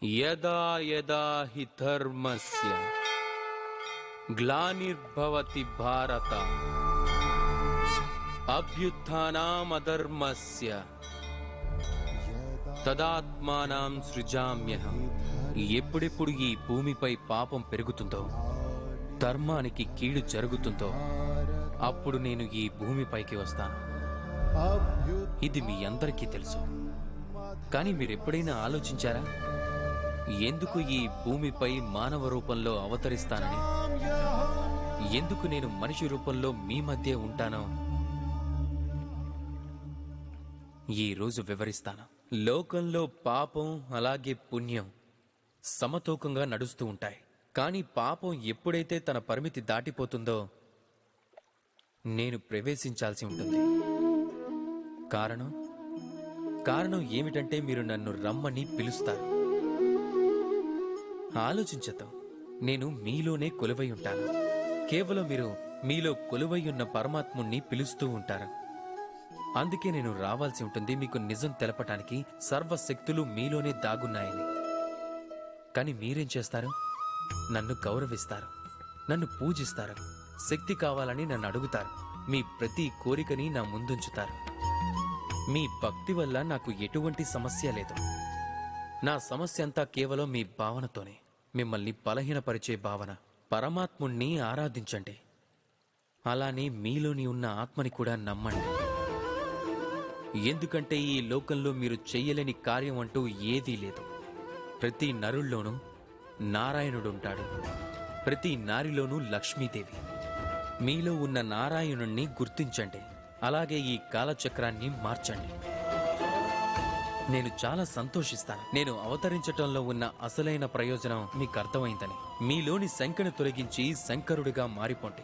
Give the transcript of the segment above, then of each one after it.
యదా యదా హి ధర్మస్య గ్లానిర్భవతి భారత అభ్యుత్థానామధర్మస్య తదాత్మానం సృజామ్యహం. ఎప్పుడెప్పుడు ఈ భూమిపై పాపం పెరుగుతుందో, ధర్మానికి కీడు జరుగుతుందో, అప్పుడు నేను ఈ భూమిపైకి వస్తాను. ఇది మీ అందరికీ తెలుసు. కానీ మీరెప్పుడైనా ఆలోచించారా ఎందుకు ఈ భూమిపై మానవ రూపంలో అవతరిస్తానని? ఎందుకు నేను మనిషి రూపంలో మీ మధ్య ఉంటానో ఈ రోజు వివరిస్తాను. లోకంలో పాపం అలాగే పుణ్యం సమతూకంగా నడుస్తూ ఉంటాయి. కానీ పాపం ఎప్పుడైతే తన పరిమితి దాటిపోతుందో నేను ప్రవేశించాల్సి ఉంటుంది. కారణం ఏమిటంటే మీరు నన్ను రమ్మని పిలుస్తారు. ఆలోచించద్దాం. నేను మీలోనే కొలువై ఉంటాను. కేవలం మీరు మీలో కొలువై ఉన్న పరమాత్ముణ్ణి పిలుస్తూ ఉంటారు. అందుకే నేను రావాల్సి ఉంటుంది మీకు నిజం తెలపటానికి. సర్వశక్తులు మీలోనే దాగున్నాయని. కానీ మీరేం చేస్తారు? నన్ను గౌరవిస్తారు, నన్ను పూజిస్తారు, శక్తి కావాలని నన్ను అడుగుతారు, మీ ప్రతి కోరికని నా ముందుంచుతారు. మీ భక్తి వల్ల నాకు ఎటువంటి సమస్య లేదు. నా సమస్య అంతా కేవలం మీ భావనతోనే. మిమ్మల్ని బలహీనపరిచే భావన. పరమాత్ముణ్ణి ఆరాధించండి. అలానే మీలోని ఉన్న ఆత్మని కూడా నమ్మండి. ఎందుకంటే ఈ లోకంలో మీరు చెయ్యలేని కార్యం అంటూ ఏదీ లేదు. ప్రతి నరుల్లోనూ నారాయణుడుంటాడు, ప్రతి నారిలోనూ లక్ష్మీదేవి. మీలో ఉన్న నారాయణుణ్ణి గుర్తించండి. అలాగే ఈ కాలచక్రాన్ని మార్చండి. నేను చాలా సంతోషిస్తాను. నేను అవతరించటంలో ఉన్న అసలైన ప్రయోజనం మీకు అర్థమైందని. మీలోని శంకను తొలగించి శంకరుడిగా మారిపోండి.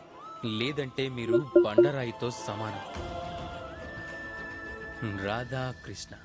లేదంటే మీరు బండరాయితో సమానం. రాధాకృష్ణ.